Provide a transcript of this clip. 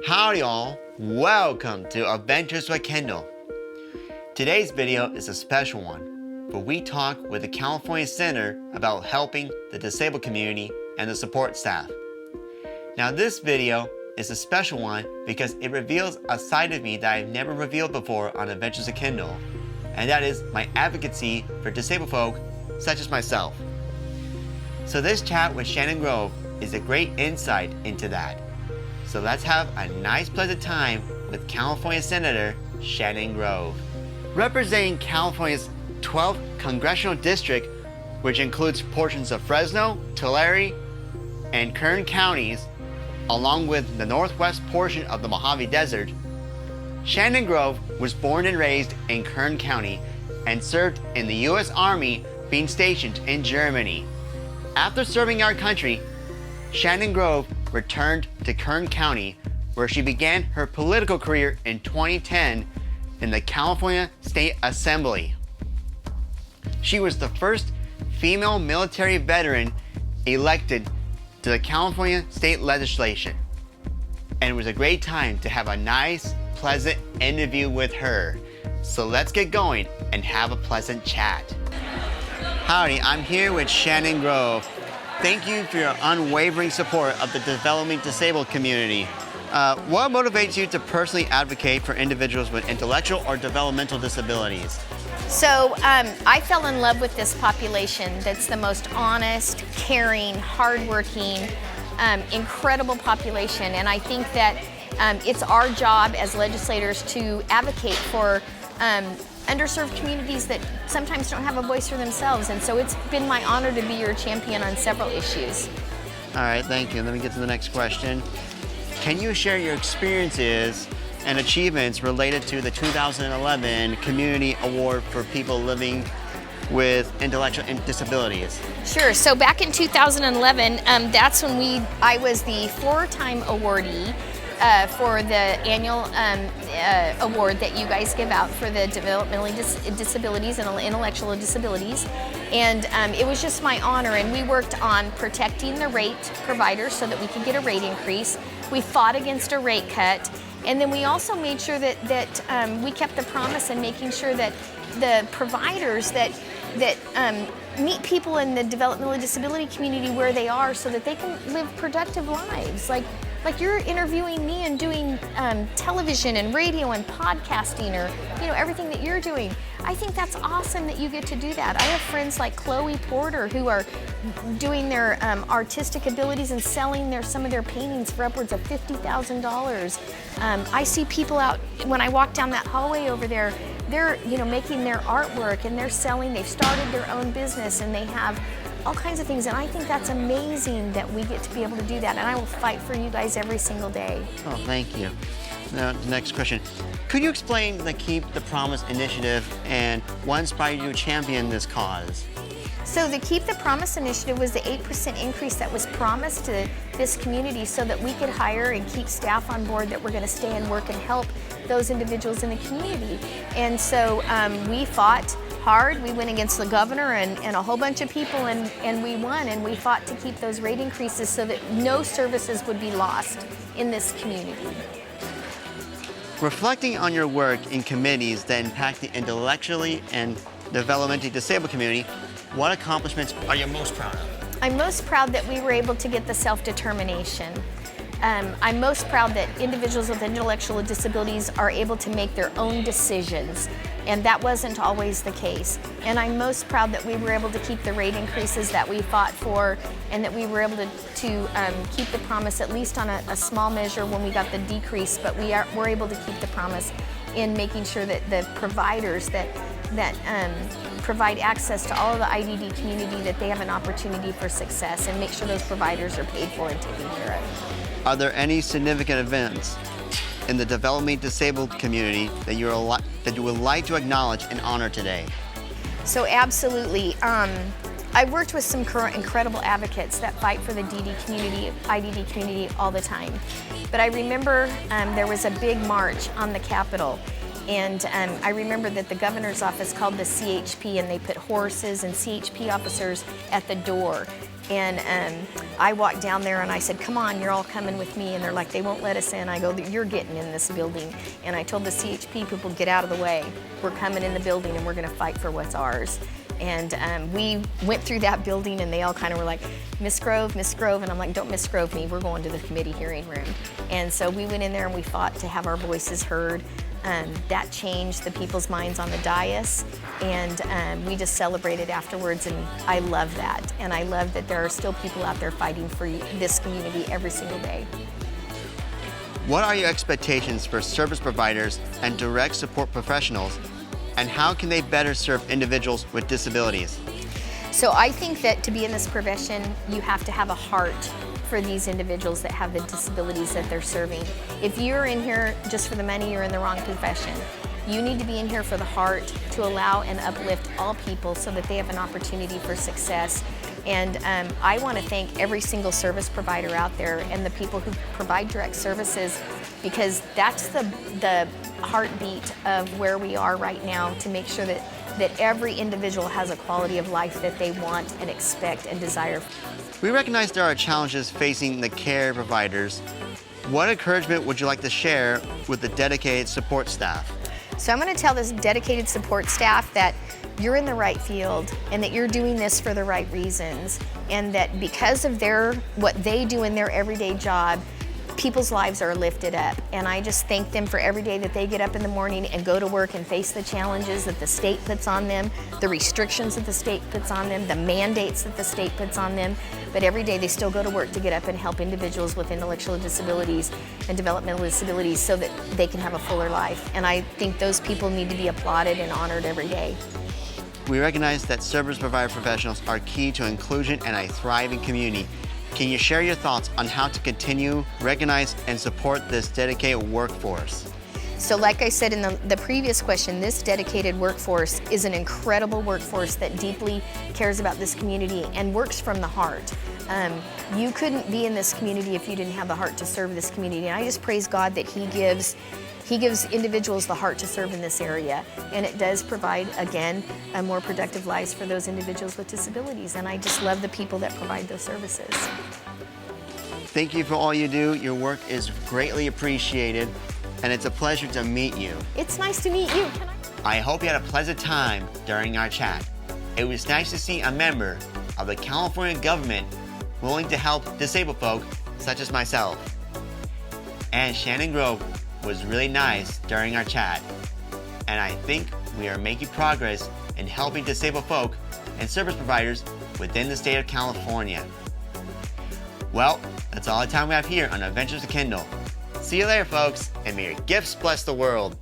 Howdy all, welcome to Adventures with Kendall. Today's video is a special one, where we talk with the California Center about helping the disabled community and the support staff. Now this video is a special one because it reveals a side of me that I've never revealed before on Adventures with Kendall, and that is my advocacy for disabled folk such as myself. So this chat with Shannon Grove is a great insight into that. So let's have a nice pleasant time with California Senator Shannon Grove. Representing California's 12th congressional district, which includes portions of Fresno, Tulare, and Kern Counties, along with the northwest portion of the Mojave Desert, Shannon Grove was born and raised in Kern County and served in the U.S. Army, being stationed in Germany. After serving our country, Shannon Grove returned to Kern County, where she began her political career in 2010 in the California State Assembly. She was the first female military veteran elected to the California state legislation, and it was a great time to have a nice, pleasant interview with her. So let's get going and have a pleasant chat. Howdy, I'm here with Shannon Grove. Thank you for your unwavering support of the developmentally disabled community. What motivates you to personally advocate for individuals with intellectual or developmental disabilities? So I fell in love with this population that's the most honest, caring, hardworking, incredible population. And I think that it's our job as legislators to advocate for underserved communities that sometimes don't have a voice for themselves. And so it's been my honor to be your champion on several issues. All right, thank you. Let me get to the next question. Can you share your experiences and achievements related to the 2011 Community Award for people living with intellectual disabilities? Sure. So back in 2011, that's when I was the 4-time awardee for the annual award that you guys give out for the developmentally disabilities and intellectual disabilities. And it was just my honor, and we worked on protecting the rate providers so that we could get a rate increase. We fought against a rate cut, and then we also made sure that we kept the promise in making sure that the providers that meet people in the developmental disability community where they are so that they can live productive lives. Like you're interviewing me and doing television and radio and podcasting, or everything that you're doing. I think that's awesome that you get to do that. I have friends like Chloe Porter who are doing their artistic abilities and selling some of their paintings for upwards of $50,000. I see people out when I walk down that hallway over there. They're making their artwork and they're selling. They've started their own business and they have all kinds of things, and I think that's amazing that we get to be able to do that, and I will fight for you guys every single day. Oh, thank you. Now, the next question. Could you explain the Keep the Promise initiative and what inspired you to champion this cause? So the Keep the Promise initiative was the 8% increase that was promised to this community so that we could hire and keep staff on board that were going to stay and work and help those individuals in the community. And so we fought hard. We went against the governor and a whole bunch of people, and we won, and we fought to keep those rate increases so that no services would be lost in this community. Reflecting on your work in committees that impact the intellectually and developmentally disabled community, what accomplishments are you most proud of? I'm most proud that we were able to get the self-determination. I'm most proud that individuals with intellectual disabilities are able to make their own decisions, and that wasn't always the case. And I'm most proud that we were able to keep the rate increases that we fought for, and that we were able to keep the promise, at least on a small measure when we got the decrease, but we're able to keep the promise in making sure that the providers that provide access to all of the IDD community, that they have an opportunity for success, and make sure those providers are paid for and taken care of. Are there any significant events in the developmentally disabled community that you would like to acknowledge and honor today? So absolutely. I've worked with some incredible advocates that fight for the IDD community all the time. But I remember there was a big march on the Capitol, and I remember that the governor's office called the CHP, and they put horses and CHP officers at the door. And I walked down there and I said, come on, you're all coming with me. And they're like, they won't let us in. I go, you're getting in this building. And I told the CHP people, get out of the way. We're coming in the building and we're gonna fight for what's ours. And we went through that building and they all kind of were like, Miss Grove, Miss Grove. And I'm like, don't Miss Grove me, we're going to the committee hearing room. And so we went in there and we fought to have our voices heard. That changed the people's minds on the dais, and we just celebrated afterwards, and I love that. And I love that there are still people out there fighting for this community every single day. What are your expectations for service providers and direct support professionals, and how can they better serve individuals with disabilities? So I think that to be in this profession, you have to have a heart for these individuals that have the disabilities that they're serving. If you're in here just for the money, you're in the wrong profession. You need to be in here for the heart, to allow and uplift all people so that they have an opportunity for success. And I want to thank every single service provider out there and the people who provide direct services, because that's the heartbeat of where we are right now, to make sure that every individual has a quality of life that they want and expect and desire. We recognize there are challenges facing the care providers. What encouragement would you like to share with the dedicated support staff? So I'm going to tell this dedicated support staff that you're in the right field and that you're doing this for the right reasons, and that because of what they do in their everyday job, people's lives are lifted up. And I just thank them for every day that they get up in the morning and go to work and face the challenges that the state puts on them, the restrictions that the state puts on them, the mandates that the state puts on them. But every day they still go to work to get up and help individuals with intellectual disabilities and developmental disabilities so that they can have a fuller life. And I think those people need to be applauded and honored every day. We recognize that service provider professionals are key to inclusion and a thriving community. Can you share your thoughts on how to continue, recognize, and support this dedicated workforce? So like I said in the previous question, this dedicated workforce is an incredible workforce that deeply cares about this community and works from the heart. You couldn't be in this community if you didn't have the heart to serve this community. And I just praise God that He gives individuals the heart to serve in this area. And it does provide, again, a more productive lives for those individuals with disabilities. And I just love the people that provide those services. Thank you for all you do. Your work is greatly appreciated, and it's a pleasure to meet you. It's nice to meet you. I hope you had a pleasant time during our chat. It was nice to see a member of the California government willing to help disabled folk such as myself. And Shannon Grove was really nice during our chat. And I think we are making progress in helping disabled folk and service providers within the state of California. Well, that's all the time we have here on Adventures with Kendall. See you later, folks, and may your gifts bless the world.